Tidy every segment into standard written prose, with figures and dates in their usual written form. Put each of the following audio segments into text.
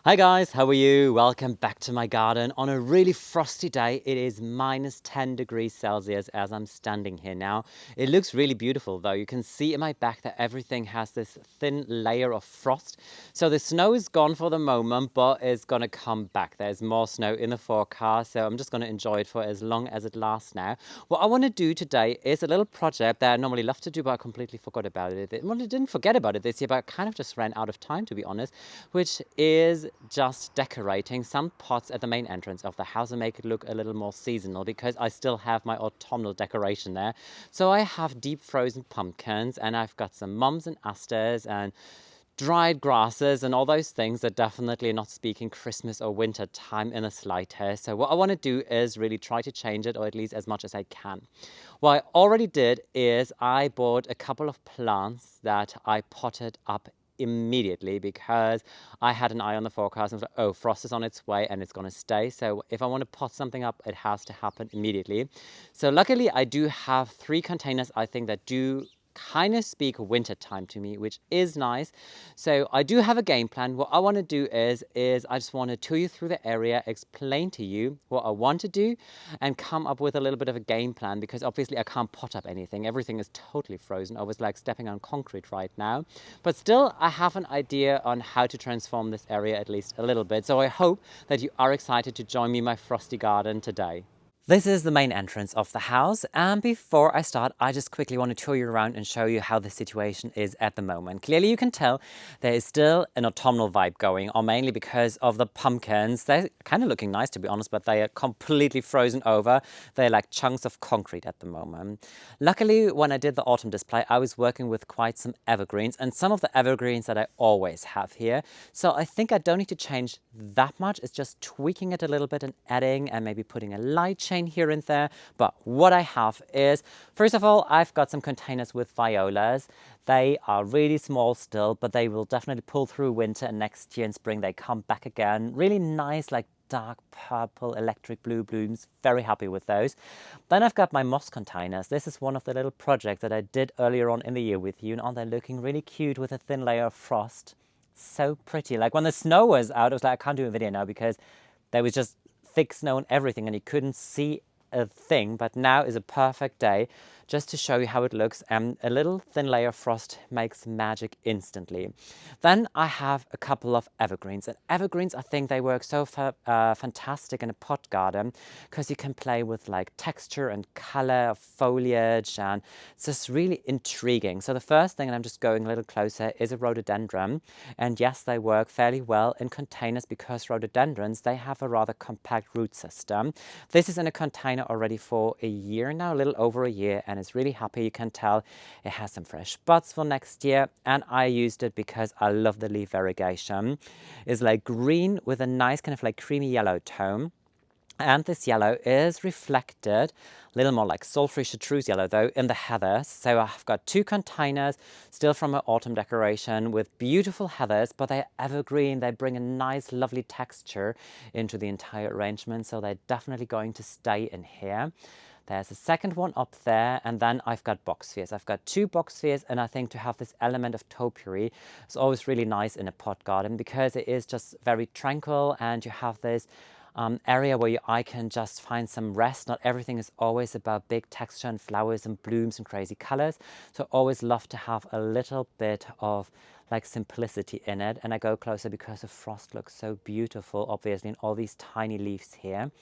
Hi guys, how are you? Welcome back to my garden. On a really frosty day, it is minus 10 degrees Celsius as I'm standing here now. It looks really beautiful though. You can see in my back that everything has this thin layer of frost. So the snow is gone for the moment, but it's gonna come back. There's more snow in the forecast, so I'm just gonna enjoy it for as long as it lasts now. What I wanna do today is a little project that I normally love to do, but I completely forgot about it. Well, I didn't forget about it this year, but I kind of just ran out of time, to be honest, which is just decorating some pots at the main entrance of the house and make it look a little more seasonal, because I still have my autumnal decoration there. So I have deep frozen pumpkins, and I've got some mums and asters and dried grasses and all those things that definitely are not speaking Christmas or winter time in the slightest. So what I want to do is really try to change it, or at least as much as I can. What I already did is I bought a couple of plants that I potted up immediately, because I had an eye on the forecast and was like, oh, frost is on its way and it's going to stay. So if I want to pot something up, it has to happen immediately. So luckily I do have 3 containers, I think, that do kind of speak winter time to me, which is nice. So I do have a game plan. What I want to do is I just want to tour you through the area, explain to you what I want to do, and come up with a little bit of a game plan, because obviously I can't pot up anything. Everything is totally frozen. I was like stepping on concrete right now. But still, I have an idea on how to transform this area at least a little bit. So I hope that you are excited to join me in my frosty garden today. This is the main entrance of the house, and before I start, I just quickly want to tour you around and show you how the situation is at the moment. Clearly you can tell there is still an autumnal vibe going on, mainly because of the pumpkins. They're kind of looking nice, to be honest, but they are completely frozen over. They're like chunks of concrete at the moment. Luckily, when I did the autumn display, I was working with quite some evergreens, and some of the evergreens that I always have here. So I think I don't need to change that much. It's just tweaking it a little bit and adding and maybe putting a light chain here and there. But what I have is, first of all, I've got some containers with violas. They are really small still, but they will definitely pull through winter, and next year in spring they come back again. Really nice, like dark purple, electric blue blooms. Very happy with those. Then I've got my moss containers. This is one of the little projects that I did earlier on in the year with you, and they're looking really cute with a thin layer of frost. So pretty. Like when the snow was out, I was like, I can't do a video now because there was just thick snow and everything and you couldn't see a thing. But now is a perfect day just to show you how it looks, and a little thin layer of frost makes magic instantly. Then I have a couple of evergreens, and evergreens, I think they work so fantastic in a pot garden, because you can play with like texture and color of foliage, and it's just really intriguing. So the first thing, and I'm just going a little closer, is a rhododendron. And yes, they work fairly well in containers, because rhododendrons, they have a rather compact root system. This is in a container already for a year now, a little over a year, and it's really happy. You can tell it has some fresh buds for next year, and I used it because I love the leaf variegation. It's like green with a nice kind of like creamy yellow tone. And this yellow is reflected, a little more like sulphur chartreuse yellow though, in the heathers. So I've got 2 containers still from my autumn decoration with beautiful heathers, but they're evergreen. They bring a nice, lovely texture into the entire arrangement. So they're definitely going to stay in here. There's a second one up there, and then I've got box spheres. I've got 2 box spheres, and I think to have this element of topiary is always really nice in a pot garden, because it is just very tranquil, and you have this area where your eye can just find some rest. Not everything is always about big texture and flowers and blooms and crazy colors. So I always love to have a little bit of like simplicity in it. And I go closer because the frost looks so beautiful, obviously, in all these tiny leaves here.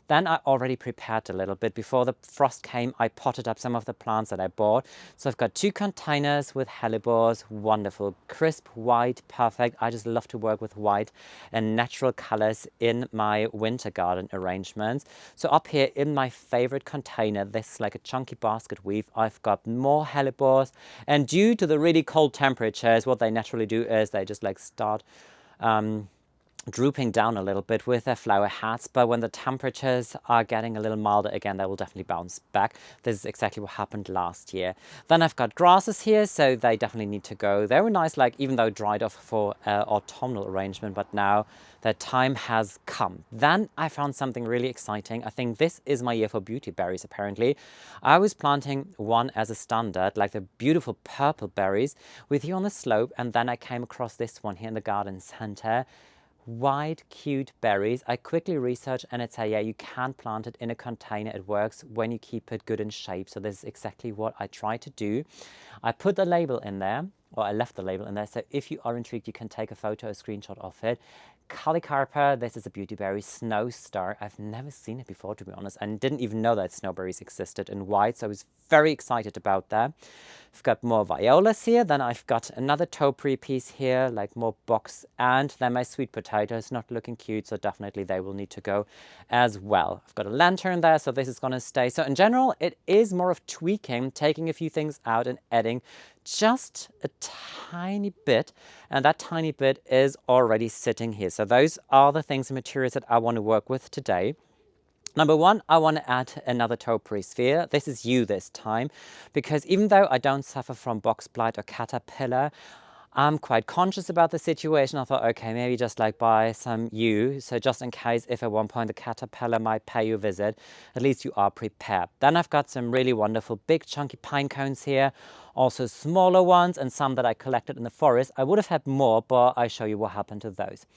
Then I already prepared a little bit. Before the frost came, I potted up some of the plants that I bought. So I've got 2 containers with hellebores, wonderful, crisp, white, perfect. I just love to work with white and natural colors in my winter garden arrangements. So up here in my favorite container, this is like a chunky basket weave, I've got more hellebores. And due to the really cold temperatures, what they naturally do is they just like start drooping down a little bit with their flower hats, but when the temperatures are getting a little milder again, they will definitely bounce back. This is exactly what happened last year. Then I've got grasses here, so they definitely need to go. They were nice, like even though dried off for autumnal arrangement, but now their time has come. Then I found something really exciting. I think this is my year for beauty berries, apparently. I was planting one as a standard, like the beautiful purple berries with you on the slope, and then I came across this one here in the garden center. white, cute berries. I quickly researched and it said, yeah, you can plant it in a container. It works when you keep it good in shape. So this is exactly what I try to do. I put the label in there, or I left the label in there. So if you are intrigued, you can take a photo, a screenshot of it. Calicarpa, this is a beautyberry, snow star. I've never seen it before, to be honest, and didn't even know that snowberries existed in white, so I was very excited about that. I've got more violas here, then I've got another topiary piece here, like more box, and then my sweet potatoes, not looking cute, so definitely they will need to go as well. I've got a lantern there, so this is going to stay. So in general, it is more of tweaking, taking a few things out and adding just a tiny bit, and that tiny bit is already sitting here. So those are the things and materials that I want to work with today. Number one, I want to add another topiary sphere. This is yew this time, because even though I don't suffer from box blight or caterpillar, I'm quite conscious about the situation. I thought, okay, maybe just like buy some yew. So just in case if at one point the caterpillar might pay you a visit, at least you are prepared. Then I've got some really wonderful big chunky pine cones here, also smaller ones and some that I collected in the forest. I would have had more, but I show you what happened to those.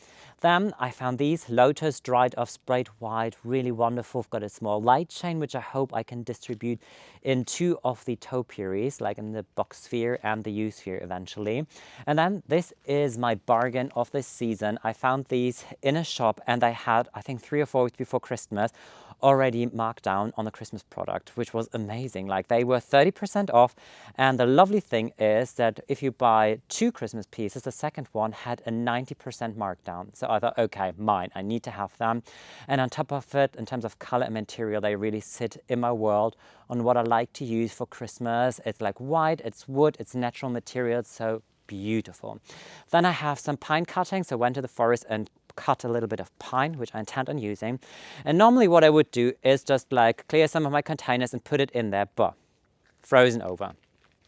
Then I found these lotus dried off sprayed white, really wonderful. I've got a small light chain, which I hope I can distribute in two of the topiaries, like in the box sphere and the yew sphere eventually. And then this is my bargain of this season. I found these in a shop and I had, I think 3 or 4 weeks before Christmas, already marked down on the Christmas product, which was amazing. Like they were 30% off. And the lovely thing is that if you buy 2 Christmas pieces, the second one had a 90% markdown. So I thought, okay, mine, I need to have them. And on top of it, in terms of color and material, they really sit in my world on what I like to use for Christmas. It's like white, it's wood, it's natural materials, so beautiful. Then I have some pine cuttings. I went to the forest and cut a little bit of pine, which I intend on using. And normally what I would do is just like clear some of my containers and put it in there, but frozen over.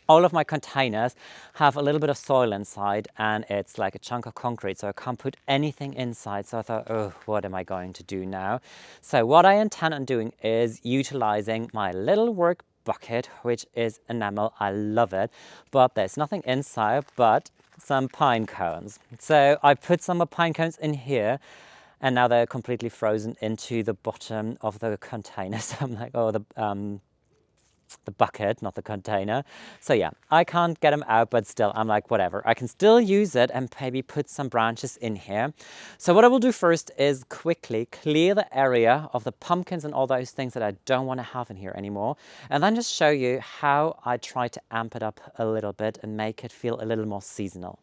All of my containers have a little bit of soil inside and it's like a chunk of concrete, so I can't put anything inside. So I thought, oh, what am I going to do now? So what I intend on doing is utilizing my little work bucket, which is enamel. I love it, but there's nothing inside but some pine cones. So I put some pine cones in here and now they're completely frozen into the bottom of the container. So I'm like, oh, the bucket, not the container. So yeah, I can't get them out, but still, I'm like, whatever. I can still use it and maybe put some branches in here. So what I will do first is quickly clear the area of the pumpkins and all those things that I don't want to have in here anymore. And then just show you how I try to amp it up a little bit and make it feel a little more seasonal.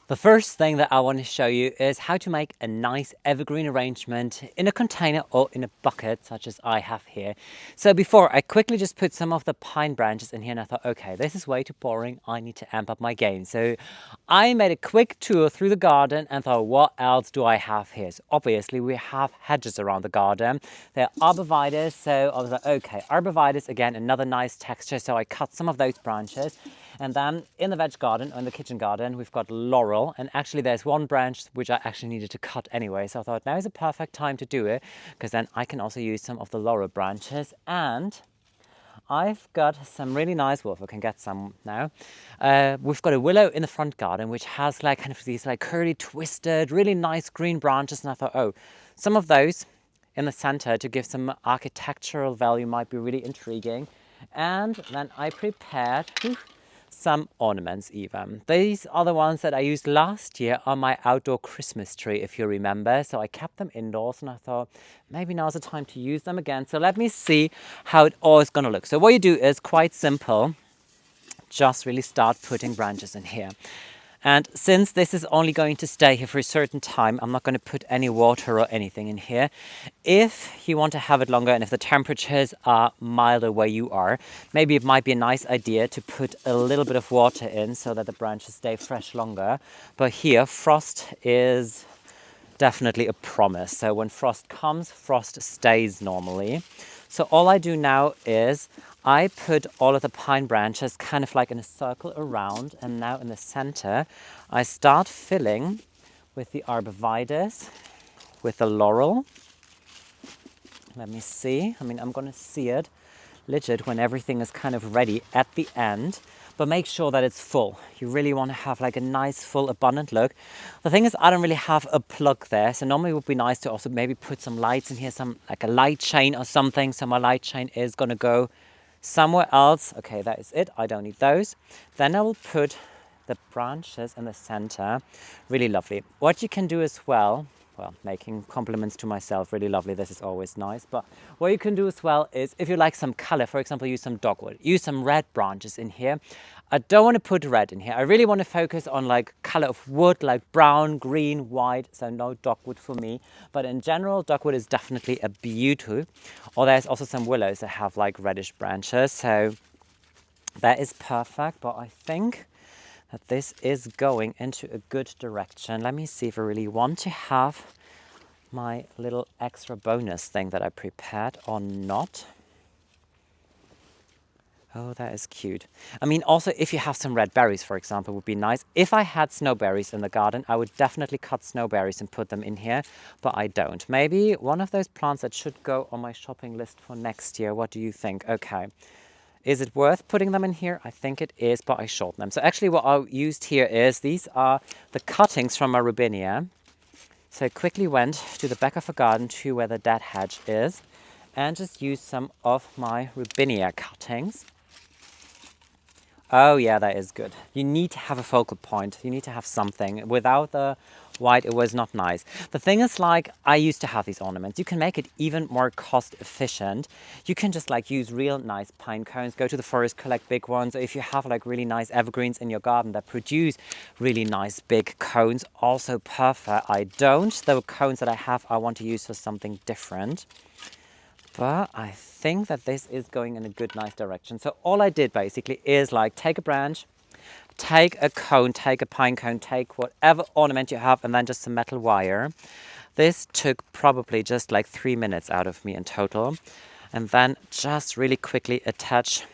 The first thing that I want to show you is how to make a nice evergreen arrangement in a container or in a bucket such as I have here. So before I quickly just put some of the pine branches in here and I thought, okay, this is way too boring. I need to amp up my game. So I made a quick tour through the garden and thought, what else do I have here? So obviously we have hedges around the garden. They're arborvitae. So I was like, okay, arborvitae, again, another nice texture. So I cut some of those branches. And then in the veg garden, or in the kitchen garden, we've got laurel. And actually there's one branch which I actually needed to cut anyway. So I thought now is a perfect time to do it, because then I can also use some of the laurel branches. And I've got some really nice, well, if I can get some now. We've got a willow in the front garden, which has like kind of these like curly, twisted, really nice green branches. And I thought, oh, some of those in the center to give some architectural value might be really intriguing. And then I prepared some ornaments even. These are the ones that I used last year on my outdoor Christmas tree, if you remember. So I kept them indoors and I thought maybe now's the time to use them again. So let me see how it all is going to look. So what you do is quite simple. Just really start putting branches in here. And since this is only going to stay here for a certain time, I'm not going to put any water or anything in here. If you want to have it longer and if the temperatures are milder where you are, maybe it might be a nice idea to put a little bit of water in so that the branches stay fresh longer. But here, frost is definitely a promise. So when frost comes, frost stays normally. So all I do now is I put all of the pine branches kind of like in a circle around, and now in the center, I start filling with the arborvitae, with the laurel. Let me see. I mean, I'm going to see it legit when everything is kind of ready at the end, but make sure that it's full. You really want to have like a nice, full, abundant look. The thing is, I don't really have a plug there, so normally it would be nice to also maybe put some lights in here, some like a light chain or something. So my light chain is going to go somewhere else. Okay, that is it. I don't need those. Then I will put the branches in the center. Really lovely. What you can do as well, making compliments to myself, really lovely. This is always nice. But what you can do as well is, if you like some color, for example, use some dogwood, use some red branches in here. I don't want to put red in here. I really want to focus on like color of wood, like brown, green, white. So no dogwood for me. But in general, dogwood is definitely a beauty. Or there's also some willows that have like reddish branches. So that is perfect. But I think that this is going into a good direction. Let me see if I really want to have my little extra bonus thing that I prepared or not. Oh, that is cute. I mean, also, if you have some red berries, for example, would be nice. If I had snowberries in the garden, I would definitely cut snowberries and put them in here, but I don't. Maybe one of those plants that should go on my shopping list for next year. What do you think? Okay. Is it worth putting them in here? I think it is, but I shorten them. So actually what I used here is, these are the cuttings from my rubinia. So I quickly went to the back of the garden to where the dead hedge is and just used some of my rubinia cuttings. Oh yeah, that is good. You need to have a focal point. You need to have something. Without the white, it was not nice. The thing is, like, I used to have these ornaments. You can make it even more cost efficient. You can just like use real nice pine cones, go to the forest, collect big ones. Or if you have like really nice evergreens in your garden that produce really nice big cones, also perfect. I don't. The cones that I have, I want to use for something different. But I think that this is going in a good, nice direction. So all I did basically is like take a branch, take a cone, take a pine cone, take whatever ornament you have, and then just some metal wire. This took probably just like 3 minutes out of me in total. And then just really quickly attach,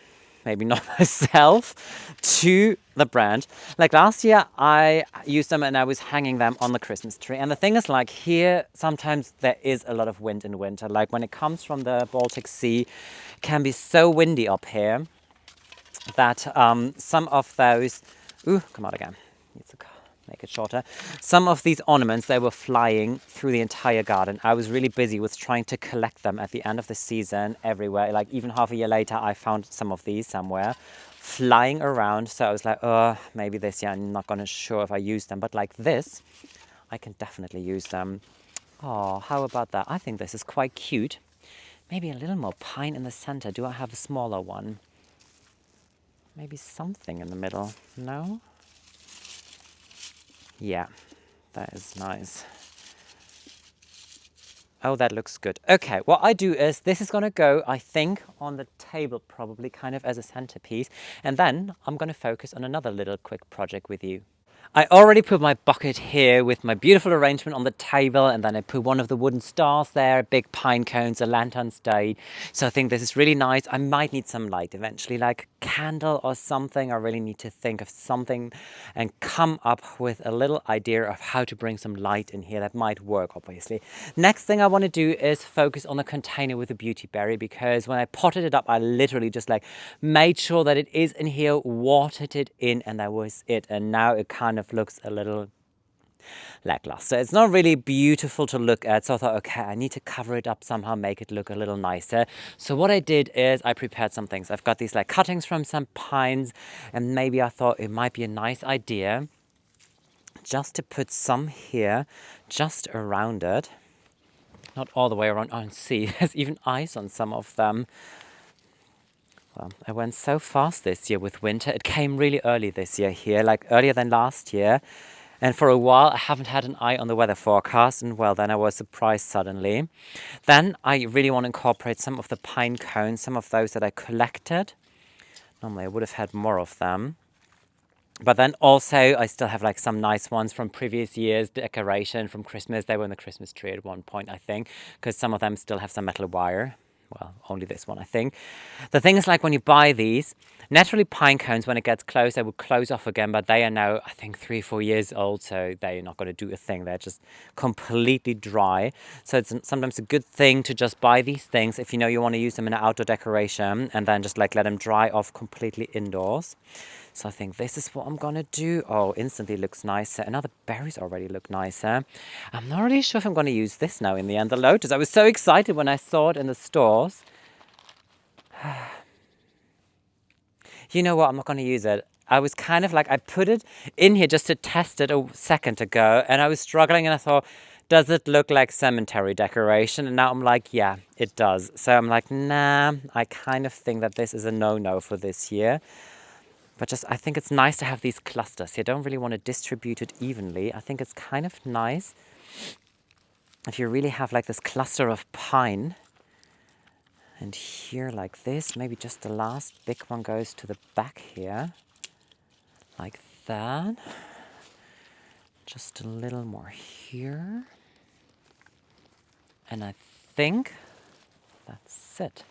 maybe not myself, to the branch. Like last year, I used them and I was hanging them on the Christmas tree. And the thing is, like here, sometimes there is a lot of wind in winter. Like when it comes from the Baltic Sea, it can be so windy up here that some of those, come out again. Needs to make it shorter. Some of these ornaments, they were flying through the entire garden. I was really busy with trying to collect them at the end of the season everywhere. Like even half a year later, I found some of these somewhere flying around. So I was like, oh, maybe this year I'm not gonna sure if I use them. But like this, I can definitely use them. Oh, how about that? I think this is quite cute. Maybe a little more pine in the center. Do I have a smaller one? Maybe something in the middle. No? Yeah, that is nice. Oh, that looks good. Okay, what I do is, this is gonna go, I think, on the table probably kind of as a centerpiece. And then I'm gonna focus on another little quick project with you. I already put my bucket here with my beautiful arrangement on the table, and then I put one of the wooden stars there, big pine cones, a lantern stayed. So I think this is really nice. I might need some light eventually, like a candle or something. I really need to think of something and come up with a little idea of how to bring some light in here. That might work, obviously. Next thing I want to do is focus on the container with the beauty berry, because when I potted it up, I literally just like made sure that it is in here, watered it in, and that was it. And now it kind of looks a little lackluster. It's not really beautiful to look at. So I thought, okay, I need to cover it up somehow, make it look a little nicer. So what I did is I prepared some things. I've got these like cuttings from some pines, and maybe I thought it might be a nice idea just to put some here, just around it. Not all the way around. Oh, and see, there's even ice on some of them. Well, I went so fast this year with winter. It came really early this year here, like earlier than last year. And for a while, I haven't had an eye on the weather forecast. And well, then I was surprised suddenly. Then I really want to incorporate some of the pine cones, some of those that I collected. Normally, I would have had more of them. But then also, I still have like some nice ones from previous years, decoration from Christmas. They were on the Christmas tree at one point, I think, because some of them still have some metal wire. Well, only this one, I think. The thing is, like, when you buy these, naturally pine cones, when it gets close, they will close off again, but they are now, I think, 3 or 4 years old, so they're not going to do a thing. They're just completely dry. So it's sometimes a good thing to just buy these things if you know you want to use them in an outdoor decoration, and then just like let them dry off completely indoors. So I think this is what I'm gonna do. Oh, instantly looks nicer. And now the berries already look nicer. I'm not really sure if I'm gonna use this now in the end, the lotus. I was so excited when I saw it in the stores. You know what, I'm not gonna use it. I was kind of like, I put it in here just to test it a second ago, and I was struggling, and I thought, does it look like cemetery decoration? And now I'm like, yeah, it does. So I'm like, nah, I kind of think that this is a no-no for this year. But just, I think it's nice to have these clusters. You don't really want to distribute it evenly. I think it's kind of nice if you really have like this cluster of pine. And here like this, maybe just the last big one goes to the back here. Like that. Just a little more here. And I think that's it.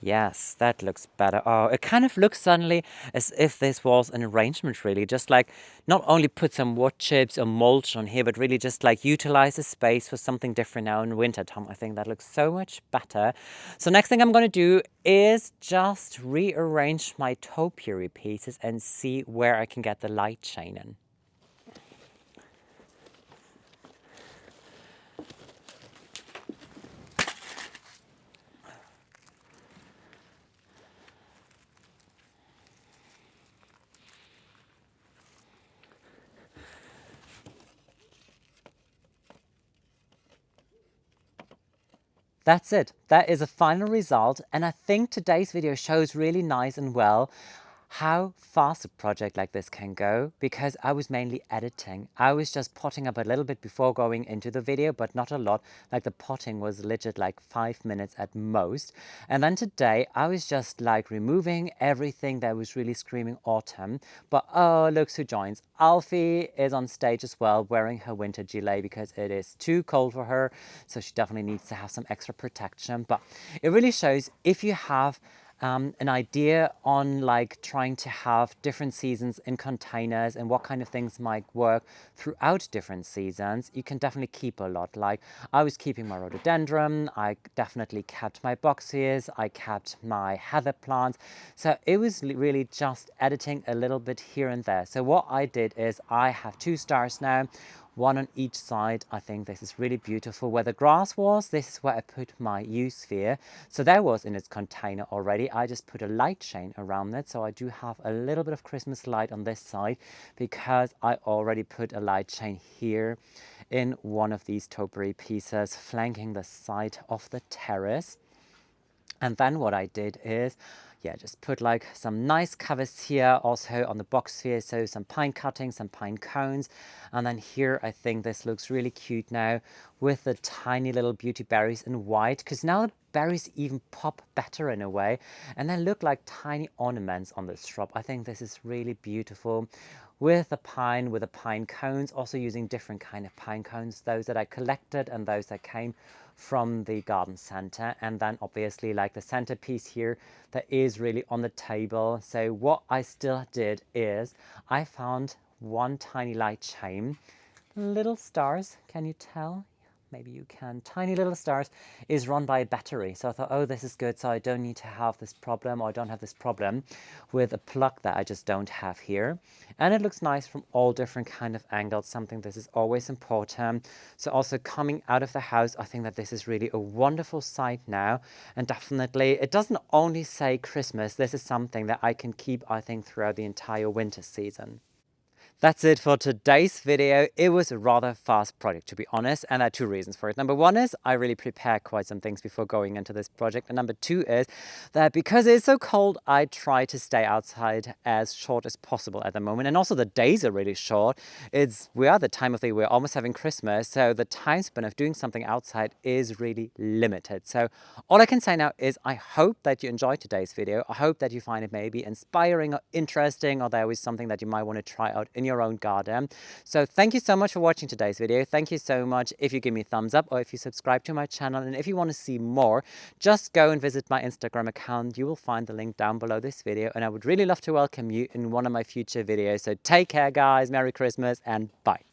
Yes, that looks better. Oh, it kind of looks suddenly as if this was an arrangement, really. Just like not only put some wood chips or mulch on here, but really just like utilize the space for something different now in winter time. I think that looks so much better. So next thing I'm going to do is just rearrange my topiary pieces and see where I can get the light chain in. That's it. That is a final result. And I think today's video shows really nice and well how fast a project like this can go, because I was mainly editing. I was just potting up a little bit before going into the video, but not a lot. Like the potting was legit like 5 minutes at most. And then today I was just like removing everything that was really screaming autumn. But oh, look who joins. Alfie is on stage as well, wearing her winter gilet because it is too cold for her. So she definitely needs to have some extra protection. But it really shows if you have an idea on like trying to have different seasons in containers and what kind of things might work throughout different seasons, you can definitely keep a lot. Like I was keeping my rhododendron, I definitely kept my boxias, I kept my heather plants. So it was really just editing a little bit here and there. So what I did is I have 2 stars now, one on each side. I think this is really beautiful. Where the grass was, this is where I put my sphere. So that was in its container already. I just put a light chain around it. So I do have a little bit of Christmas light on this side because I already put a light chain here in one of these topiary pieces flanking the side of the terrace. And then what I did is, yeah, just put like some nice covers here also on the box sphere. So some pine cuttings, some pine cones. And then here, I think this looks really cute now with the tiny little beauty berries in white, because now the berries even pop better in a way. And they look like tiny ornaments on this shrub. I think this is really beautiful with the pine cones, also using different kind of pine cones, those that I collected and those that came from the garden center. And then obviously like the centerpiece here that is really on the table. So what I still did is I found one tiny light chain, little stars, can you tell? Maybe you can. Tiny little stars is run by a battery. So I thought, oh, this is good. So I don't need to have this problem, or I don't have this problem with a plug that I just don't have here. And it looks nice from all different kind of angles, something this is always important. So also coming out of the house, I think that this is really a wonderful sight now. And definitely, it doesn't only say Christmas. This is something that I can keep, I think, throughout the entire winter season. That's it for today's video. It was a rather fast project, to be honest, and there are 2 reasons for it. Number 1 is I really prepared quite some things before going into this project. And number 2 is that because it's so cold, I try to stay outside as short as possible at the moment. And also the days are really short. We are the time of the year, we're almost having Christmas, so the time span of doing something outside is really limited. So all I can say now is I hope that you enjoyed today's video. I hope that you find it maybe inspiring or interesting, or there was something that you might want to try out in your your own garden. So thank you so much for watching today's video. Thank you so much if you give me a thumbs up or if you subscribe to my channel. And if you want to see more, just go and visit my Instagram account. You will find the link down below this video, and I would really love to welcome you in one of my future videos. So take care, guys. Merry Christmas and bye.